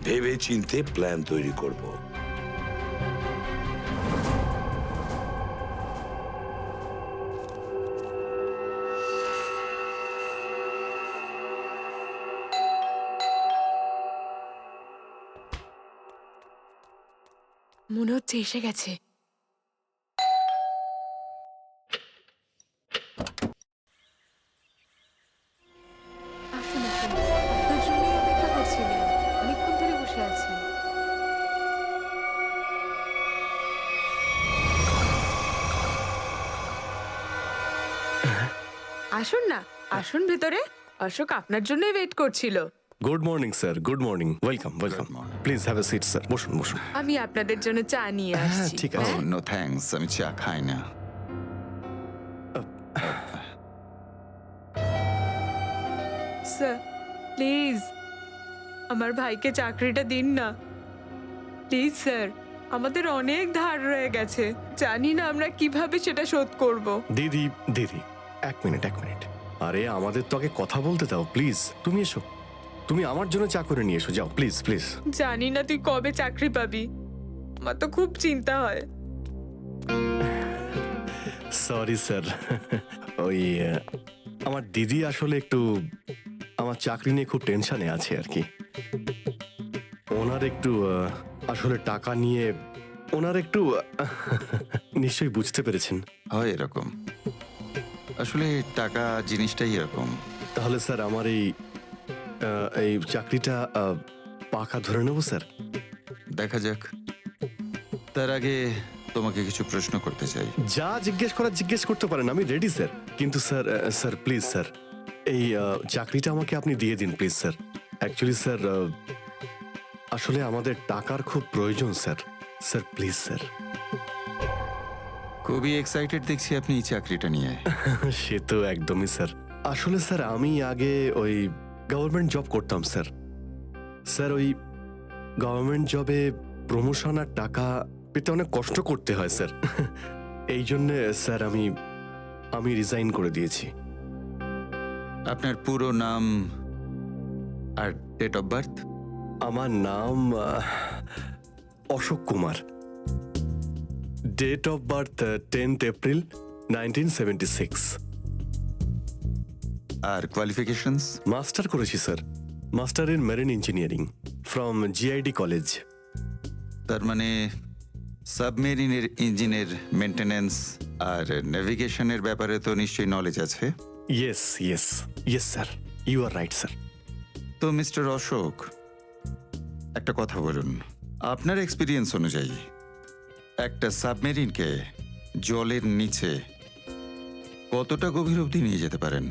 ভেবে চিন্তে প্ল্যান তৈরি করব। মনে হচ্ছে এসে গেছে। আসুন আসুন, আপনার জন্যই অপেক্ষা করছিলাম, অনেকক্ষণ ধরে বসে আছেন। আসুন না, আসুন ভেতরে। অশোক আপনার জন্যই ওয়েট করছিল। Good morning sir, good morning, welcome welcome. Please have a seat sir, বসুন বসুন। আমি আপনাদের জন্য চা নিয়ে হ্যাঁ আসছি। ঠিক আছে। নো থ্যাঙ্কস, আমি চা খাই না। স্যার প্লিজ আমার ভাইকে চাকরিটা দিন না, প্লিজ স্যার। আমাদের অনেক ধার রয়ে গেছে, জানি না আমরা কিভাবে সেটা শোধ করব। দিদি দিদি, এক মিনিট এক মিনিট। আরে আমাদের তো আগে কথা বলতে দাও প্লিজ। তুমি এসো, তুমি আমার জন্য চা করে নিয়ে এসো, যাও প্লিজ প্লিজ। জানি না তুই কবে চাকরি পাবি, আমার তো খুব চিন্তা হয়। সরি স্যার, ওই আমার দিদি আসলে একটু আমার চাকরি নিয়ে খুব টেনশনে আছে আর কি। ওনার একটু আসলে টাকা নিয়ে ওনার একটু নিশ্চয়ই বুঝতে পেরেছেন। হয় এরকম, আসলে টাকা জিনিসটাই এরকম। তাহলে স্যার আমার এই চাকরিটা পাকা ধরে নেবো স্যার? দেখা যাক, তার আগে তোমাকে কিছু প্রশ্ন করতে চাই। যা জিজ্ঞেস করার জিজ্ঞেস করতে পারেন, আমি রেডি স্যার। কিন্তু স্যার স্যার প্লিজ স্যার, এই চাকরিটা আমাকে আপনি দিয়ে দিন প্লিজ স্যার। অ্যাকচুয়ালি স্যার আসলে আমাদের টাকার খুব প্রয়োজন স্যার। Sir please sir. খুবই এক্সাইটেড দেখছি আপনি এই চাকরিটা নিয়ে। সে তো একদমই স্যার। আসলে স্যার আমি আগে ওই গভর্নমেন্ট জব করতাম স্যার। স্যার ওই গভর্নমেন্ট জবে প্রমোশন আর টাকা পেতে অনেক কষ্ট করতে হয় স্যার। এই জন্য স্যার আমি রিজাইন করে দিয়েছি। আপনার পুরো নাম আর ডেট অফ বার্থ? আমার নাম Ashok Kumar. Date of birth 10th April 1976। আর কোয়ালিফিকেশনস? মাস্টার করেছি sir, master in marine engineering from GID college. তার মানে সাবমেরিনের ইঞ্জিনের মেনটেনেন্স আর নেভিগেশনের ব্যাপারে তো নিশ্চয়ই নলেজ আছে। Yes yes yes sir, you are right sir. তো মিস্টার অশোক, একটা কথা বলুন, আপনার এক্সপিরিয়েন্স অনুযায়ী একটা সাবমেরিনকে জলের নিচে কতটা গভীর অবধি নিয়ে যেতে পারেন?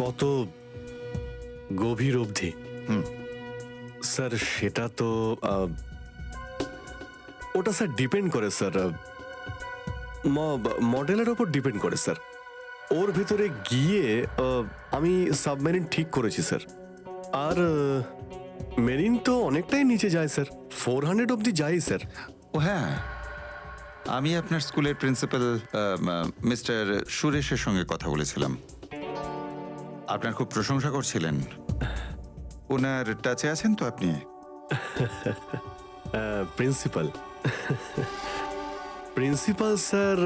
কত গভীর অবধি? স্যার সেটা তো ওটা স্যার ডিপেন্ড করে স্যার, মডেলের ওপর ডিপেন্ড করে স্যার। ওর ভেতরে গিয়ে আমি সাবমেরিন ঠিক করেছি স্যার। আর মেরিন তো অনেকটাই নিচে যায় স্যার, 400 অবধি যাই স্যার। ও হ্যাঁ, আমি আপনার স্কুলের প্রিন্সিপাল মিস্টার সুরেশের সঙ্গে কথা বলেছিলাম, আপনার খুব প্রশংসা করছিলেন। ওনার টাচে আছেন তো আপনি? প্রিন্সিপাল প্রিন্সিপাল স্যার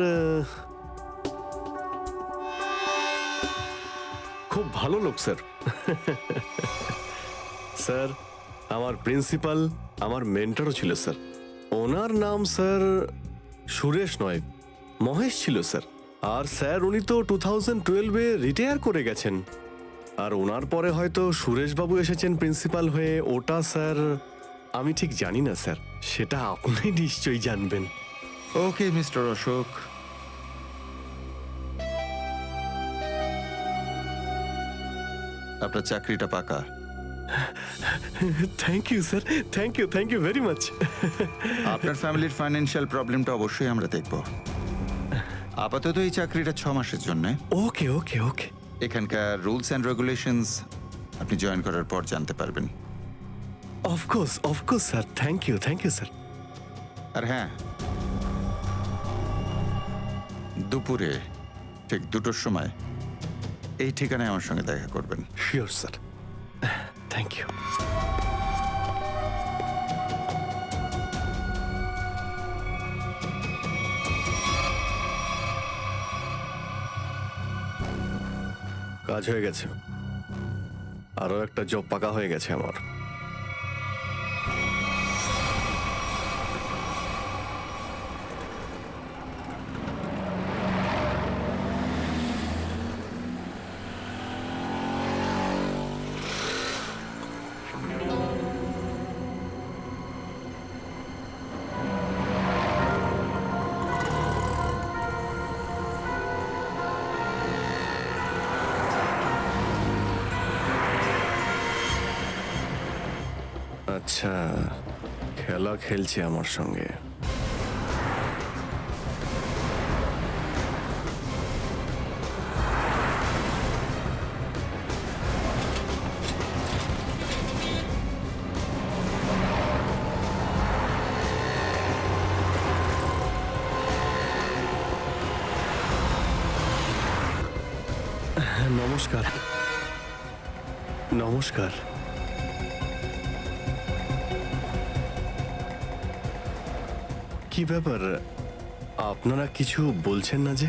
খুব ভালো লোক স্যার। স্যার আমার প্রিন্সিপাল আমার মেন্টরও ছিল স্যার। ওনার নাম স্যার সুরেশ নয়, মহেশ ছিল স্যার। আর স্যার উনি তো 2012-এ রিটায়ার করে গেছেন। আর ওনার পরে হয়তো সুরেশবাবু এসেছেন প্রিন্সিপাল হয়ে, ওটা স্যার আমি ঠিক জানি না স্যার, সেটা আপনি নিশ্চয়ই জানবেন। ওকে মিস্টার অশোক, আপনার চাকরিটা পাকা। Thank you sir, thank you very much. আপনার ফ্যামিলির ফাইন্যান্সিয়াল প্রবলেমটা অবশ্যই আমরা দেখব। আপাতত এই চাকরিটা 6 মাসের জন্য। ওকে ওকে ওকে। এখানকার রুলস অ্যান্ড রেগুলেশনস আপনি জয়েন করার পর জানতে পারবেন। Of course sir, thank you sir. আর হ্যাঁ, দুপুরে ঠিক 2টোর সময় এই ঠিকানায় আমার সঙ্গে দেখা করবেন। Sure sir, thank you. কাজ হয়ে গেছে, আরো একটা জব পাকা হয়ে গেছে আমার। আচ্ছা, খেলা খেলছে আমার সঙ্গে। নমস্কার। নমস্কার। কি ব্যাপার, আপনারা কিছু বলছেন না যে?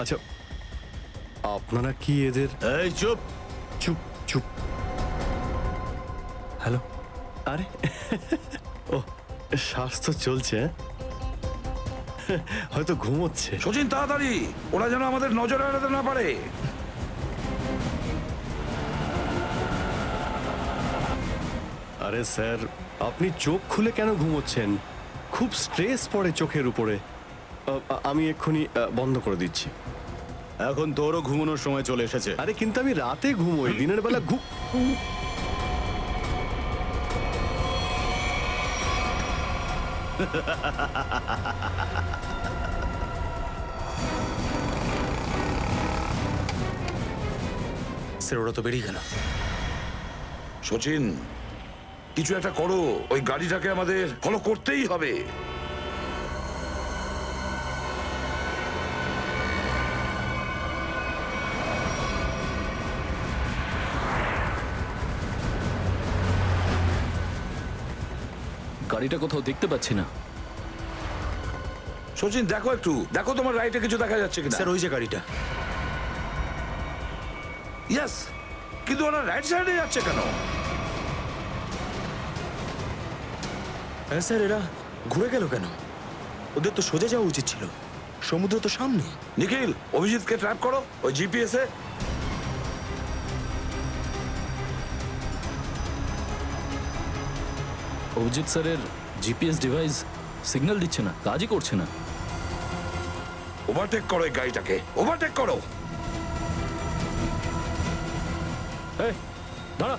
আচ্ছা, আপনারা কি এদের... এই চুপ। চুপ চুপ। হ্যালো। আরে ও, শ্বাস তো চলছে, হয়তো ঘুমোচ্ছে। সচিন তাড়াতাড়ি, ওরা যেন আমাদের নজরে এড়াতে না পারে। আরে স্যার, আপনি চোখ খুলে কেন ঘুমোচ্ছেন? খুব স্ট্রেস পড়ে চোখের উপরে। আমি এক্ষুনি বন্ধ করে দিচ্ছি। এখন তোরও ঘুমানোর সময় চলে এসেছে। আরে কিন্তু আমি রাতে ঘুমোই, দিনের বেলা স্যার ওরা তো বেরিয়ে গেল। সচিন, কিছু একটা করো, ওই গাড়িটাকে আমাদের ফলো করতেই হবে। গাড়িটা কোথাও দেখতে পাচ্ছি না। সচিন দেখো একটু, দেখো তোমার রাইটে কিছু দেখা যাচ্ছে কিনা। স্যার ওই যে গাড়িটা। ইয়েস, কিন্তু ওরা রাইট সাইডে যাচ্ছে কেন? হ্যাঁ স্যার, এরা ঘুরে গেল কেন? ওদের তো সোজা যাওয়া উচিত ছিল, সমুদ্র তো সামনে। নিখিল, অভিজিৎকে ট্র্যাপ করো ওই জিপিএস এ। অভিজিৎ স্যারের জিপিএস ডিভাইস সিগন্যাল দিচ্ছে না, কাজই করছে না। ওভারটেক করো এই গাড়িটাকে, ওভারটেক করো। এই দাঁড়া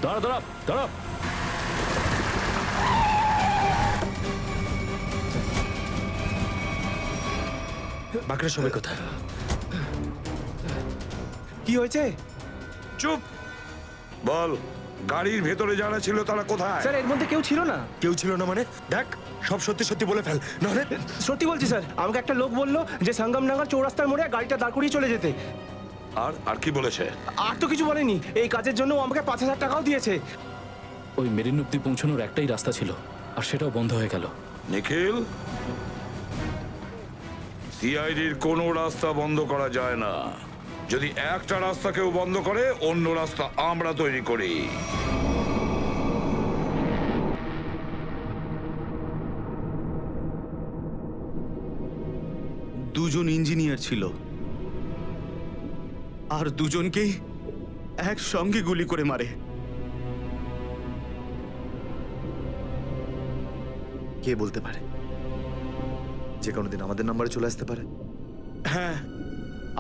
দাঁড়া দাঁড়া দাঁড়া। বাকিরা সবাই কোথায়? কি হয়েছে? চুপ বল, গাড়ির ভেতরে যারা ছিল তারা কোথায়? স্যার এর মধ্যে কেউ ছিল না। কেউ ছিল না মানে? দেখ, সব সত্যি সত্যি বলে ফেল, নাহলে। সত্যি বলছি স্যার, আমাকে একটা লোক বললো যে সঙ্গমনগর চৌরাস্তার মোড়ে গাড়িটা দাঁড় করিয়ে চলে যেতে। আর আর কি বলেছে? আর তো কিছু বলেনি। এই কাজের জন্য ও আমাকে 5,000 টাকাও দিয়েছে। ওই মেরিন অব্দি পৌঁছানোর একটাই রাস্তা ছিল, আর সেটাও বন্ধ হয়ে গেল। নিখিল, সিআইডির কোনো রাস্তা বন্ধ করা যায় না। যদি একটা রাস্তা কেউ বন্ধ করে, অন্য রাস্তা আমরা তৈরি করি। দুজন ইঞ্জিনিয়ার ছিল, আর দুজনকেই একসঙ্গে গুলি করে মারে। কে বলতে পারে? যে কোনো দিন আমাদের নাম্বারে চলে আসতে পারে। হ্যাঁ,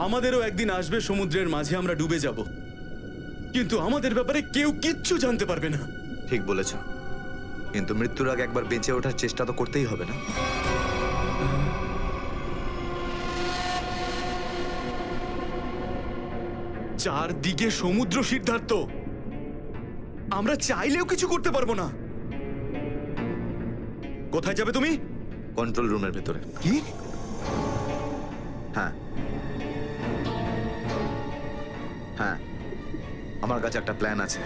আমাদেরও একদিন আসবে, সমুদ্রের মাঝে আমরা ডুবে যাব, কিন্তু আমাদের ব্যাপারে কেউ কিচ্ছু জানতে পারবে না। ঠিক বলেছ, কিন্তু মৃত্যুর আগে একবার বেঁচে ওঠার চেষ্টা তো করতেই হবে না? চারদিকে সমুদ্র, সিদ্ধার্থ, আমরা চাইলেও কিছু করতে পারবো না। কোথায় যাবে তুমি? কন্ট্রোল রুমের ভেতরে। কি? হ্যাঁ হ্যাঁ, আমার কাছে একটা প্ল্যান আছে।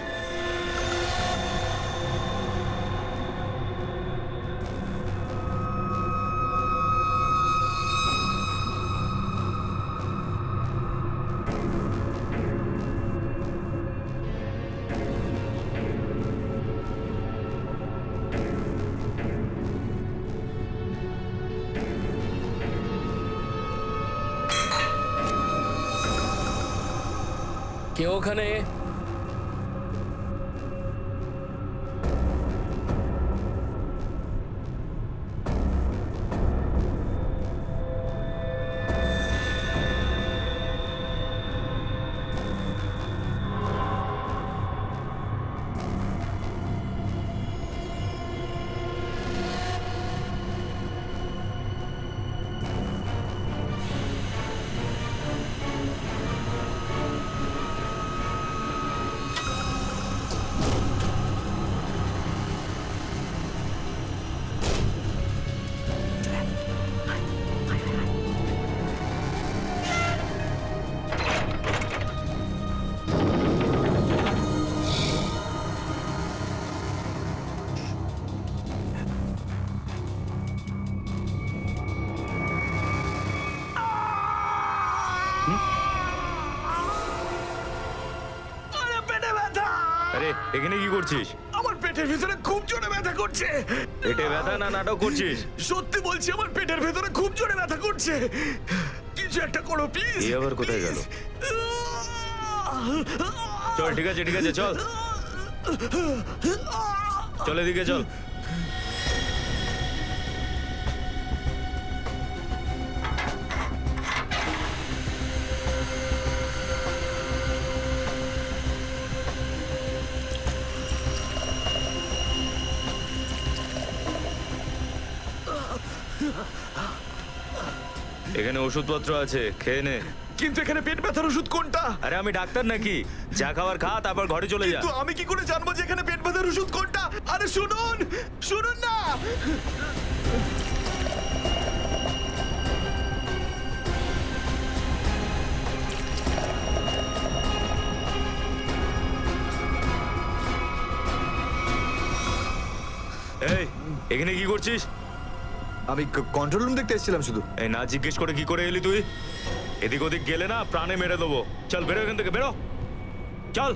কেউ ওখানে? আরে এখানে কি করছিস? আমার পেটের ভিতরে খুব জোরে ব্যথা করছে। পেটে ব্যথা না নাটক করছিস? সত্যি বলছি, আমার পেটের ভেতরে খুব জোরে ব্যথা করছে। কিছু একটা করো প্লিজ। এই আবার কোথায় গেল? চল ঠিক আছে ঠিক আছে চল চল এদিকে চল। এখানে ওষুধপত্র আছে, খেয়ে নে। কিন্তু এখানে পেট ব্যথার ওষুধ কোনটা? আরে আমি ডাক্তার নাকি? যা খাবার খা, তারপর ঘরে চলে যা। কিন্তু আমি কি করে জানবো যে এখানে পেট ব্যথার ওষুধ কোনটা? আরে শুনুন, শুনুন না। এই এখানে কি করছিস? আমি কন্ট্রোল রুম দেখতে এসেছিলাম শুধু। এই না জিজ্ঞেস করে কি করে এলি তুই? এদিক ওদিক গেলে না প্রাণে মেরে দেবো। চল বেরো এখান থেকে, বেরো চল।